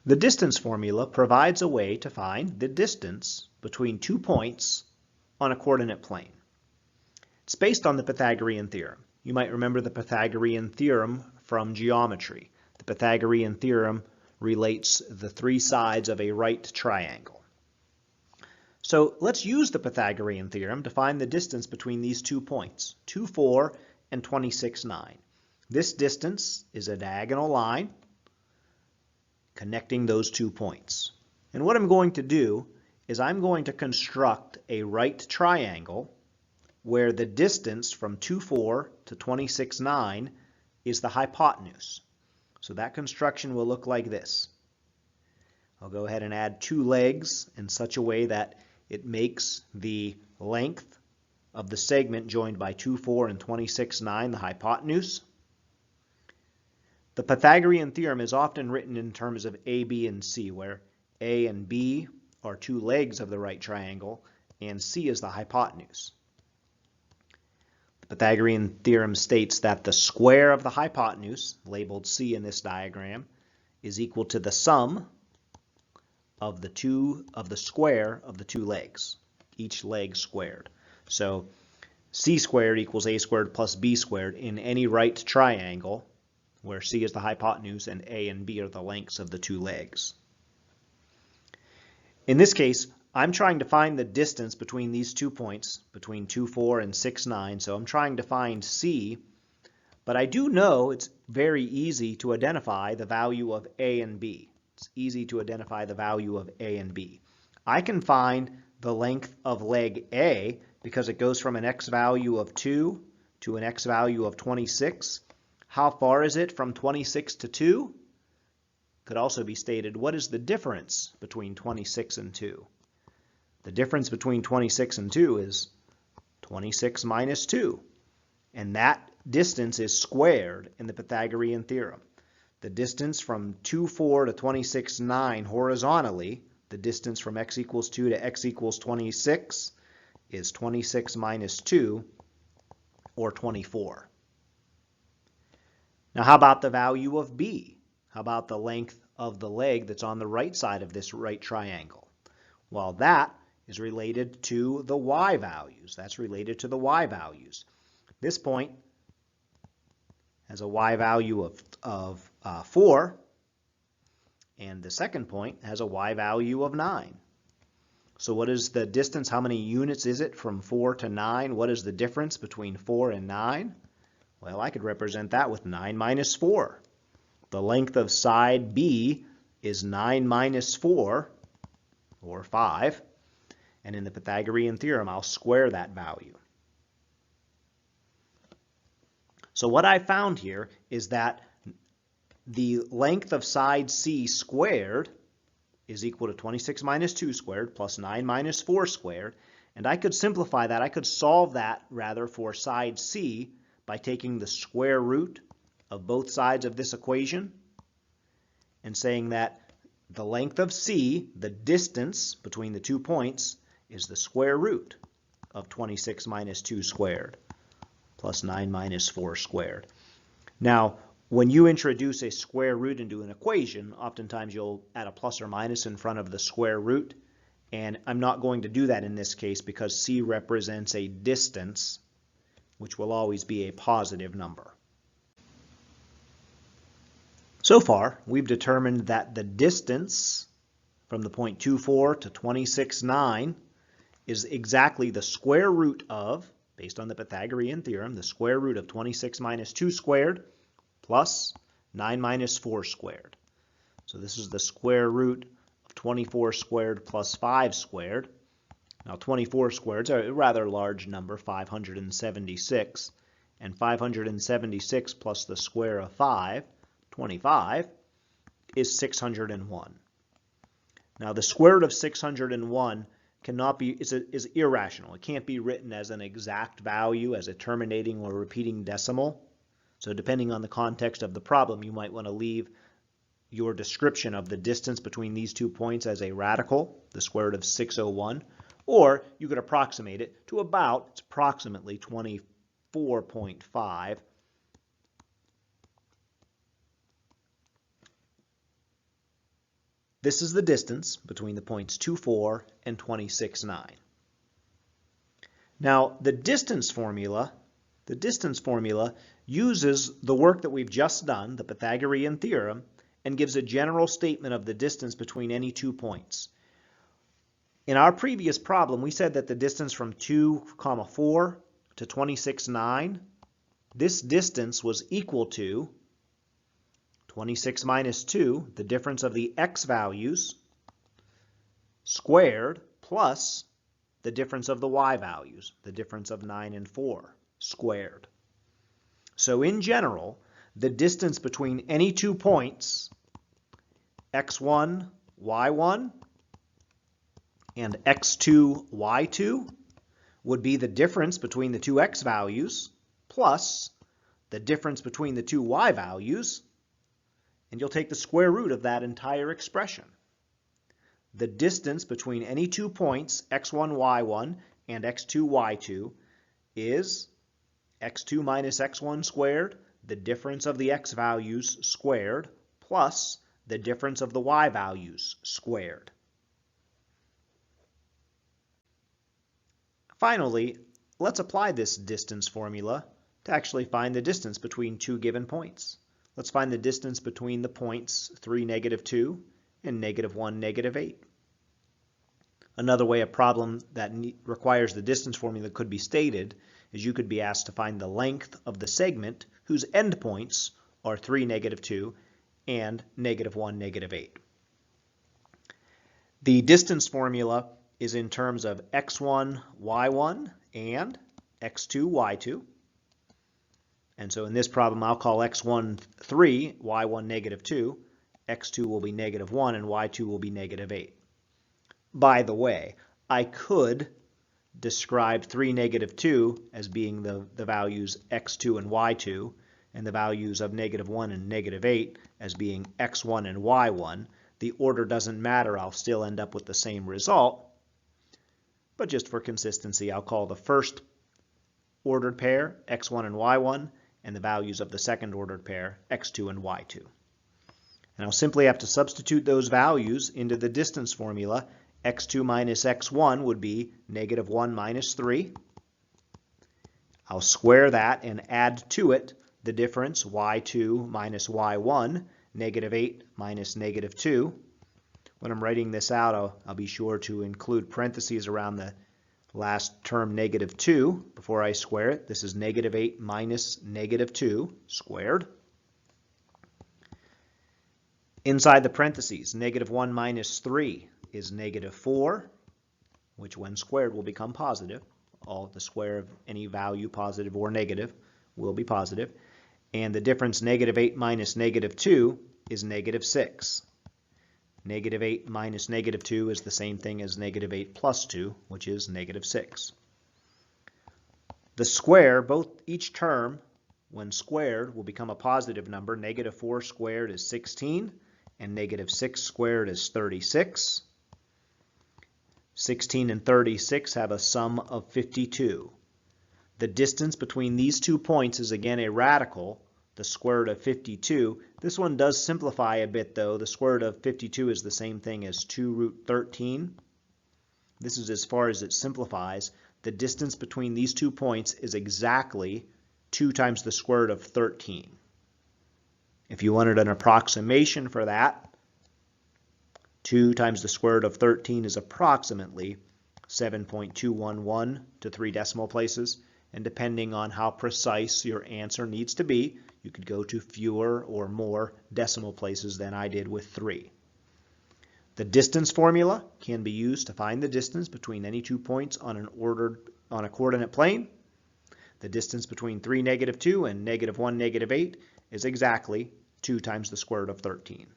The distance formula provides a way to find the distance between 2 points on a coordinate plane. It's based on the Pythagorean theorem. You might remember the Pythagorean theorem from geometry. The Pythagorean theorem relates the three sides of a right triangle. So let's use the Pythagorean theorem to find the distance between these 2 points, 2, 4 and 26, 9. This distance is a diagonal line connecting those 2 points. And what I'm going to do is I'm going to construct a right triangle where the distance from 2, 4 to 26, 9 is the hypotenuse. So that construction will look like this. I'll go ahead and add 2 legs in such a way that it makes the length of the segment joined by 2, 4 and 26, 9 the hypotenuse. The Pythagorean theorem is often written in terms of A, B, and C, where A and B are 2 legs of the right triangle, and C is the hypotenuse. The Pythagorean theorem states that the square of the hypotenuse, labeled C in this diagram, is equal to the sum of the square of the 2 legs, each leg squared. So C squared equals A squared plus B squared in any right triangle, where C is the hypotenuse and A and B are the lengths of the 2 legs. In this case, I'm trying to find the distance between these 2 points, between 2, 4 and 6, 9. So I'm trying to find C, but I do know it's very easy to identify the value of A and B. It's easy to identify the value of A and B. I can find the length of leg A because it goes from an x value of 2 to an x value of 26. How far is it from 26 to 2? Could also be stated, what is the difference between 26 and 2? The difference between 26 and 2 is 26 minus 2. And that distance is squared in the Pythagorean theorem. The distance from 2, 4 to 26, 9 horizontally, the distance from x equals 2 to x equals 26, is 26 minus 2, or 24. Now how about the value of B? How about the length of the leg that's on the right side of this right triangle? Well, that is related to the y values. That's related to the y values. This point has a y value of 4, and the second point has a y value of 9. So what is the distance? How many units is it from 4 to 9? What is the difference between 4 and 9? Well, I could represent that with 9 minus 4. The length of side B is 9 minus 4, or 5. And in the Pythagorean theorem, I'll square that value. So what I found here is that the length of side C squared is equal to 26 minus 2 squared plus 9 minus 4 squared. And I could simplify that. I could solve that, rather, for side C by taking the square root of both sides of this equation and saying that the length of C, the distance between the 2 points, is the square root of 26 minus 2 squared plus 9 minus 4 squared. Now, when you introduce a square root into an equation, oftentimes you'll add a plus or minus in front of the square root, and I'm not going to do that in this case because C represents a distance, which will always be a positive number. So far, we've determined that the distance from the point 2, 4 to 26, 9 is exactly the square root of, based on the Pythagorean theorem, the square root of 26 minus 2 squared plus 9 minus 4 squared. So this is the square root of 24 squared plus 5 squared. Now 24 squared is a rather large number, 576, and 576 plus the square of 5, 25, is 601. Now the square root of 601 cannot be, is irrational. It can't be written as an exact value, as a terminating or repeating decimal. So depending on the context of the problem, you might want to leave your description of the distance between these 2 points as a radical, the square root of 601, or you could approximate it to about, it's approximately 24.5. This is the distance between the points 2, 4 and 26, 9. Now, the distance formula uses the work that we've just done, the Pythagorean Theorem, and gives a general statement of the distance between any 2 points. In our previous problem, we said that the distance from 2, 4 to 26, 9, this distance was equal to 26 minus 2, the difference of the x values, squared, plus the difference of the y values, the difference of 9 and 4, squared. So in general, the distance between any 2 points, x1, y1, and x2, y2, would be the difference between the 2 x values plus the difference between the 2 y values, and you'll take the square root of that entire expression. The distance between any 2 points, x1, y1, and x2, y2, is x2 minus x1 squared, the difference of the x values squared, plus the difference of the y values squared. Finally, let's apply this distance formula to actually find the distance between 2 given points. Let's find the distance between the points 3, -2 and -1, -8. Another way a problem that requires the distance formula could be stated is you could be asked to find the length of the segment whose endpoints are 3, -2 and -1, -8. The distance formula is in terms of x1, y1, and x2, y2. And so in this problem, I'll call x1 3, y1 -2, x2 will be -1, and y2 will be -8. By the way, I could describe 3, -2 as being the values x2 and y2, and the values of -1 and -8 as being x1 and y1. The order doesn't matter, I'll still end up with the same result. But just for consistency, I'll call the first ordered pair x1 and y1, and the values of the second ordered pair x2 and y2. And I'll simply have to substitute those values into the distance formula. X2 minus x1 would be -1 minus 3. I'll square that and add to it the difference y2 minus y1, -8 minus -2. When I'm writing this out, I'll be sure to include parentheses around the last term -2 before I square it. This is -8 minus -2 squared. Inside the parentheses, -1 minus 3 is -4, which when squared will become positive. All the square of any value, positive or negative, will be positive. And the difference -8 minus -2 is -6. -8 minus -2 is the same thing as -8 plus 2, which is -6. The square, each term, when squared, will become a positive number. -4 squared is 16, and -6 squared is 36. 16 and 36 have a sum of 52. The distance between these 2 points is again a radical, the square root of 52. This one does simplify a bit though. The square root of 52 is the same thing as 2 root 13. This is as far as it simplifies. The distance between these 2 points is exactly 2 times the square root of 13. If you wanted an approximation for that, 2 times the square root of 13 is approximately 7.211 to 3 decimal places. And depending on how precise your answer needs to be, you could go to fewer or more decimal places than I did with 3. The distance formula can be used to find the distance between any 2 points on a coordinate plane. The distance between 3, -2 and -1, -8 is exactly 2 times the square root of 13.